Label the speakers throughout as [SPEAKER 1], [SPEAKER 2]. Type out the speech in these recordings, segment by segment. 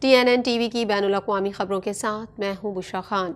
[SPEAKER 1] TNN TV की बैनुल-अक़वामी खबरों के साथ मैं हूं बुशरा खान।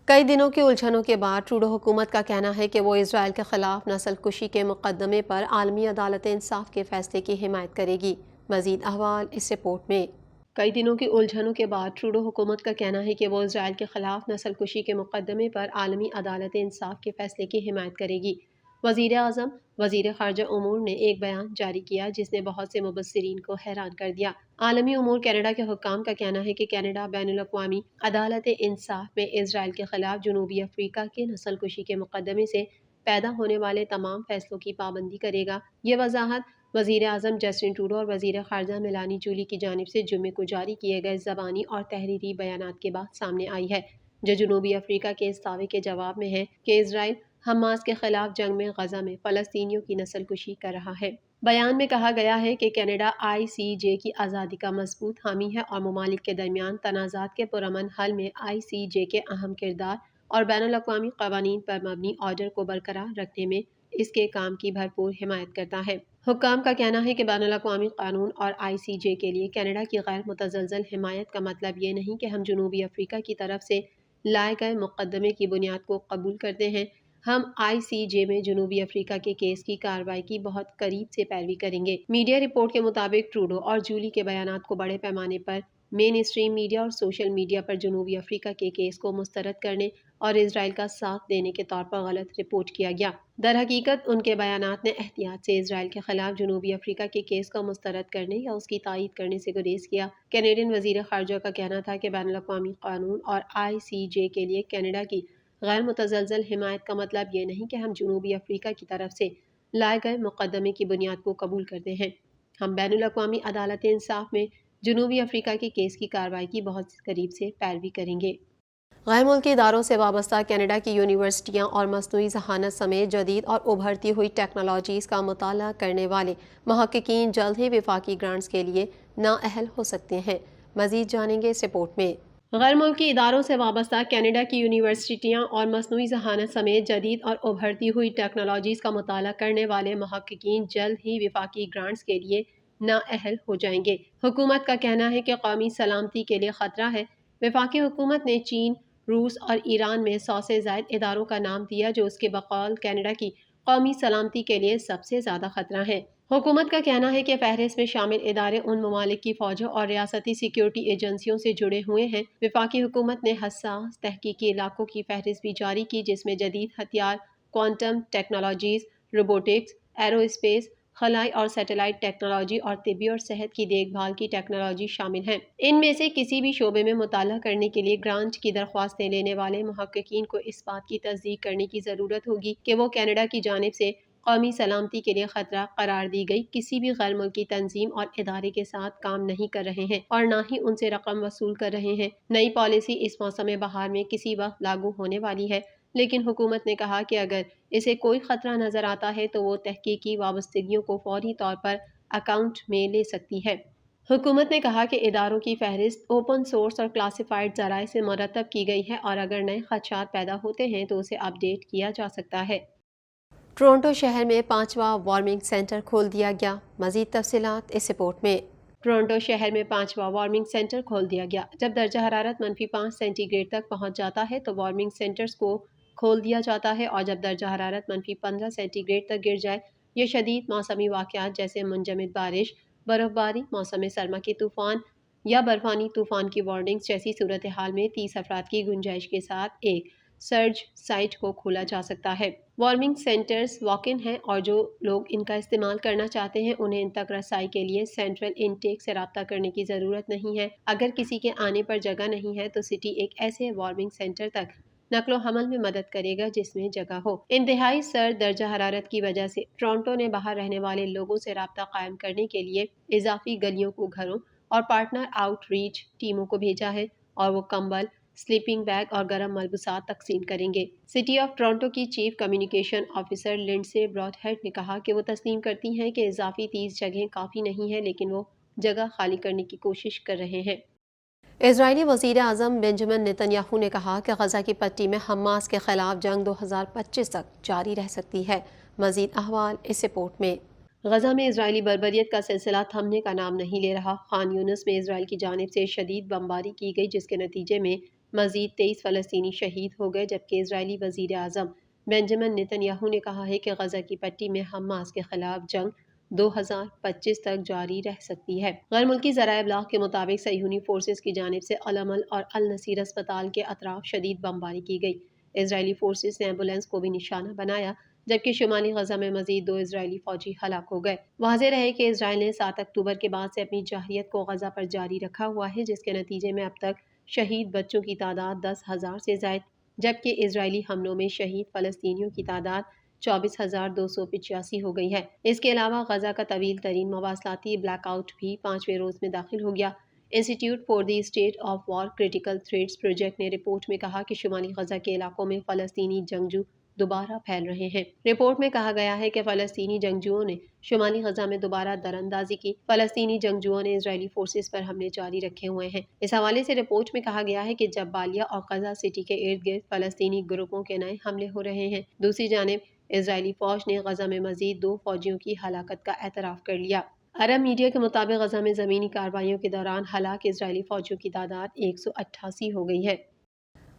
[SPEAKER 1] कई दिनों की उलझनों के बाद ट्रूडो हुकूमत का कहना है कि वो इजराइल के खिलाफ नस्ल कुशी के मुकदमे पर आलमी अदालत इंसाफ के फैसले की हिमायत करेगी। मजीद अहवाल इस रिपोर्ट में। कई दिनों की उलझनों के बाद ट्रूडो हुकूमत का कहना है कि वो इजराइल के खिलाफ नस्ल कुशी के मुकदमे पर आलमी अदालत इंसाफ के फैसले की हिमायत करेगी। वज़ीर आज़म वज़ीर ख़ारजा उमूर ने एक बयान जारी किया जिसने बहुत से मुबस्सिरीन को हैरान कर दिया। आलमी उमूर कनाडा के हुक्काम का कहना है कि कनाडा बैनुल-अक़वामी अदालत इंसाफ में इजराइल के खिलाफ जनूबी अफ्रीका के नस्ल कुशी के मुकदमे से पैदा होने वाले तमाम फैसलों की पाबंदी करेगा। ये वजाहत वज़ीर आज़म जस्टिन ट्रूडो और वज़ीर ख़ारजा मेलानी जूली की जानिब से जुम्मे को जारी किए गए ज़बानी और तहरीरी बयानात के बाद सामने आई है, जो जनूबी अफ्रीका के इस दावे के जवाब में है कि इजराइल हमास के खिलाफ जंग में गजा में फ़लस्तीनियों की नस्ल कुशी कर रहा है। बयान में कहा गया है कि कनाडा ICJ की आज़ादी का मजबूत हामी है और ममालिक के दरमियान तनाज़ात के पुरअमन हल में ICJ के अहम किरदार और बैनुल-अक़वामी क़वानीन पर मबनी ऑर्डर को बरकरार रखने में इसके काम की भरपूर हिमायत करता है। हुक्काम का कहना है कि बैनुल-अक़वामी कानून और ICJ के लिए कनाडा की गैर मुतज़लज़ल हिमायत का मतलब ये नहीं कि हम जनूबी अफ्रीका की तरफ से लाए गए मुकदमे की बुनियाद को कबूल करते हैं। हम ICJ में जनूबी अफ्रीका के केस की कार्रवाई की बहुत करीब से पैरवी करेंगे। मीडिया रिपोर्ट के मुताबिक ट्रूडो और जूली के बयानात को बड़े पैमाने पर मेन स्ट्रीम मीडिया और सोशल मीडिया पर जनूबी अफ्रीका के केस को मुस्तरद करने और इजराइल का साथ देने के तौर पर गलत रिपोर्ट किया गया। दर हकीकत उनके बयानात ने एहतियात से इजराइल के खिलाफ जनूबी अफ्रीका के केस को मुस्तरद करने या उसकी तायीद करने से गुरेज किया। कैनेडियन वजीर खारजा का कहना था कि बैनुल-अक़वामी कानून और ICJ के लिए कनाडा की गैर मुतज़लज़ल हिमायत का मतलब ये नहीं कि हम जनूबी अफ्रीका की तरफ से लाए गए मुकदमे की बुनियाद को कबूल करते हैं। हम बैनुल-अक़वामी अदालत इंसाफ में जनूबी अफ्रीका के केस की कार्रवाई की बहुत करीब से पैरवी करेंगे। गैर मुल्की इदारों से वाबस्ता कनाडा की यूनिवर्सिटियाँ और मसनूई ज़हानत समेत जदीद और उभरती हुई टेक्नोलॉजीज़ का मुताला करने वाले महक़्क़ीन जल्द ही विफाकी ग्रांट्स के लिए नाअहल हो सकते हैं। मज़ीद जानेंगे इस रिपोर्ट में। गैर मुल्की इदारों से वाबस्ता कनाडा की यूनिवर्सिटियाँ और मसनूई ज़हानत समेत जदीद और उभरती हुई टेक्नोलॉजीज़ का मुताला करने वाले महक़्क़ीन जल्द ही विफाकी ग्रांट्स के लिए नाअहल हो जाएंगे। हुकूमत का कहना है कि कौमी सलामती के लिए ख़तरा है। वफाकी हुकूमत ने चीन, रूस और ईरान में 100 से ज़ायद इदारों का नाम दिया जो उसके बकौल कनाडा की कौमी सलामती के लिए सबसे ज़्यादा ख़तरा है। हुकूमत का कहना है कि फहरिस्त में शामिल इदारे उन ममालिक की फ़ौजों और रियासती सिक्योरिटी एजेंसियों से जुड़े हुए हैं। वफाकी हुकूमत ने हसास तहकीकी इलाकों की फहरिस्त भी जारी की जिसमें जदीद हथियार, क्वांटम टेक्नोलॉजीज़, रोबोटिक्स, एरोस्पेस, खलाई और सैटेलाइट टेक्नोलॉजी और तिब्बी और सेहत की देखभाल की टेक्नोलॉजी शामिल हैं। इनमें से किसी भी शोबे में मुताला करने के लिए ग्रांट की दरख्वास्तें लेने वाले महक़्क़ीन को इस बात की तस्दीक करने की ज़रूरत होगी कि वो कनाडा की जानिब से कौमी सलामती के लिए ख़तरा करार दी गई किसी भी गैर मुल्की तंजीम और इदारे के साथ काम नहीं कर रहे हैं और न ही उनसे रकम वसूल कर रहे हैं। नई पॉलिसी इस मौसम बहार में किसी वक्त लागू होने वाली है, लेकिन हुकूमत ने कहा कि अगर इसे कोई ख़तरा नज़र आता है तो वो तहकीकी वाबस्तगियों को फौरी तौर पर अकाउंट में ले सकती है। हुकूमत ने कहा कि इदारों की फहरिस्त ओपन सोर्स और क्लासिफाइड ज़राए से मुरतब की गई है और अगर नए ख़दशात पैदा होते हैं तो उसे अपडेट किया जा सकता है। टोरंटो शहर में 5वां वार्मिंग सेंटर खोल दिया गया। मज़ीद तफसीलात इस रिपोर्ट में। टोरंटो शहर में 5वां वार्मिंग सेंटर खोल दिया गया। जब दर्जा हरारत -5 सेंटीग्रेड तक पहुँच जाता है तो वार्मिंग सेंटर्स को खोल दिया जाता है और जब दर्जा हरारत -15 सेंटीग्रेड तक गिर जाए ये शदीद मौसमी वाक़यात जैसे मुंजमद बारिश, बर्फ़बारी, मौसम सरमा के तूफ़ान या बर्फ़ानी तूफ़ान की वार्निंग्स जैसी सूरत हाल में 30 अफराद की गुंजाइश के साथ एक सर्ज साइट को खोला जा सकता है। वार्मिंग सेंटर्स वॉक इन हैं और जो लोग इनका इस्तेमाल करना चाहते हैं उन्हें इन तक रसाई के लिए सेंट्रल इनटेक से रब्ता करने की ज़रूरत नहीं है। अगर किसी के आने पर जगह नहीं है तो सिटी एक ऐसे वार्मिंग सेंटर तक नकलो हमल में मदद करेगा जिसमें जगह हो। इंतहाई सर्द दर्जा हरारत की वजह से टोरंटो ने बाहर रहने वाले लोगों से रब्ता कायम करने के लिए इजाफी गलियों को घरों और पार्टनर आउटरीच टीमों को भेजा है और वो कंबल, स्लीपिंग बैग और गर्म मलबूसात तकसीम करेंगे। सिटी ऑफ टोरंटो की चीफ कम्युनिकेशन ऑफिसर लिंडसे ब्रॉडहेड ने कहा कि वो तस्लीम करती हैं कि इजाफी 30 जगहें काफ़ी नहीं है लेकिन वो जगह खाली करने की कोशिश कर रहे हैं। इजरायली वज़ीर आज़म बेंजामिन नेतन्याहू ने कहा कि गजा की पट्टी में हमास के खिलाफ जंग 2025 तक जारी रह सकती है। मज़ीद अहवाल इस रिपोर्ट में। غزہ میں اسرائیلی بربریت کا سلسلہ تھمنے کا نام نہیں لے رہا۔ خان یونس میں اسرائیل کی جانب سے شدید بمباری کی گئی، جس کے نتیجے میں مزید 23 فلسطینی شہید ہو گئے، جبکہ اسرائیلی وزیر اعظم بنجمن نتن یاہو نے کہا ہے کہ غزہ کی پٹی میں حماس کے خلاف جنگ 2025 تک جاری رہ سکتی ہے۔ غیر ملکی ذرائع ابلاغ کے مطابق صہیونی فورسز کی جانب سے العمل اور النصیر اسپتال کے اطراف شدید بمباری کی گئی۔ اسرائیلی فورسز نے ایمبولینس کو بھی نشانہ بنایا، جبکہ شمالی غزہ میں مزید 2 اسرائیلی فوجی ہلاک ہو گئے۔ واضح رہے کہ اسرائیل نے 7 اکتوبر کے بعد سے اپنی جارحیت کو غزہ پر جاری رکھا ہوا ہے، جس کے نتیجے میں اب تک شہید بچوں کی تعداد 10,000 سے زائد، جبکہ اسرائیلی حملوں میں شہید فلسطینیوں کی تعداد 24,285 ہو گئی ہے۔ اس کے علاوہ غزہ کا طویل ترین مواصلاتی بلیک آؤٹ بھی 5ویں روز میں داخل ہو گیا۔ Institute for the study of war critical threats project نے رپورٹ میں کہا کہ شمالی غزہ کے علاقوں میں فلسطینی جنگجو دوبارہ پھیل رہے ہیں۔ رپورٹ میں کہا گیا ہے کہ فلسطینی جنگجوؤں نے شمالی غزہ میں دوبارہ دراندازی کی۔ فلسطینی جنگجوؤں نے اسرائیلی فورسز پر حملے جاری رکھے ہوئے ہیں۔ اس حوالے سے رپورٹ میں کہا گیا ہے کہ جبالیہ اور غزہ سٹی کے ارد گرد فلسطینی گروپوں کے نئے حملے ہو رہے ہیں۔ دوسری جانب اسرائیلی فوج نے غزہ میں مزید 2 فوجیوں کی ہلاکت کا اعتراف کر لیا۔ عرب میڈیا کے مطابق غزہ میں زمینی کارروائیوں کے دوران ہلاک اسرائیلی فوجیوں کی تعداد 188 ہو گئی ہے۔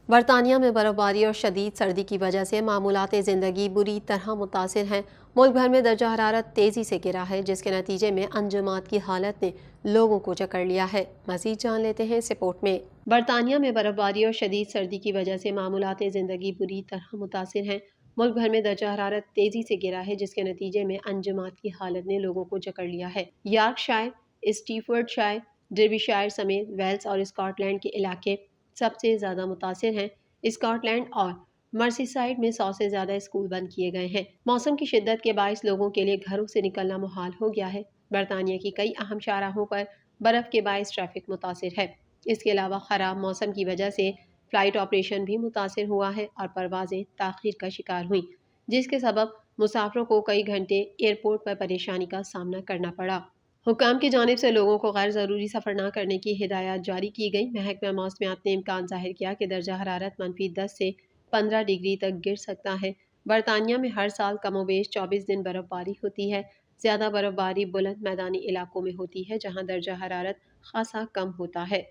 [SPEAKER 1] برطانیہ میں برف باری اور شدید سردی کی وجہ سے معمولات زندگی بری طرح متاثر ہیں۔ ملک بھر میں درجہ حرارت تیزی سے گرا ہے، جس کے نتیجے میں انجماد کی حالت نے لوگوں کو جکڑ لیا ہے۔ مزید جان لیتے ہیں اس رپورٹ میں۔ برطانیہ میں برف باری اور شدید سردی کی وجہ سے معمولات زندگی بری طرح متاثر ہیں۔ ملک بھر میں درجہ حرارت تیزی سے گرا ہے، جس کے نتیجے میں انجماد کی حالت نے لوگوں کو جکڑ لیا ہے۔ Yorkshire, Staffordshire, Derbyshire سمیت ویلز اور اسکاٹ لینڈ کے علاقے سب سے زیادہ متاثر ہیں۔ اسکاٹ لینڈ اور مرسی سائیڈ میں 100 سے زیادہ اسکول بند کیے گئے ہیں۔ موسم کی شدت کے باعث لوگوں کے لیے گھروں سے نکلنا محال ہو گیا ہے۔ برطانیہ کی کئی اہم شاہراہوں پر برف کے باعث ٹریفک متاثر ہے۔ اس کے علاوہ خراب موسم کی وجہ سے فلائٹ آپریشن بھی متاثر ہوا ہے اور پروازیں تاخیر کا شکار ہوئیں، جس کے سبب مسافروں کو کئی گھنٹے ایئرپورٹ پر پریشانی کا سامنا کرنا پڑا۔ حکام کی جانب سے لوگوں کو غیر ضروری سفر نہ کرنے کی ہدایات جاری کی گئی۔ محکمہ موسمیات نے امکان ظاہر کیا کہ درجہ حرارت -10 سے 15 ڈگری تک گر سکتا ہے۔ برطانیہ میں ہر سال کم و بیش 24 دن برف باری ہوتی ہے۔ زیادہ برف باری بلند میدانی علاقوں میں ہوتی ہے، جہاں درجہ حرارت خاصا کم ہوتا ہے۔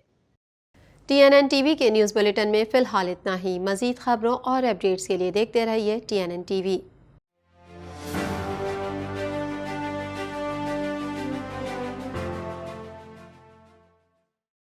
[SPEAKER 1] TNN ٹی وی کے نیوز بلیٹن میں فی الحال اتنا ہی۔ مزید خبروں اور اپڈیٹس کے لیے دیکھتے رہیے TNN ٹی وی۔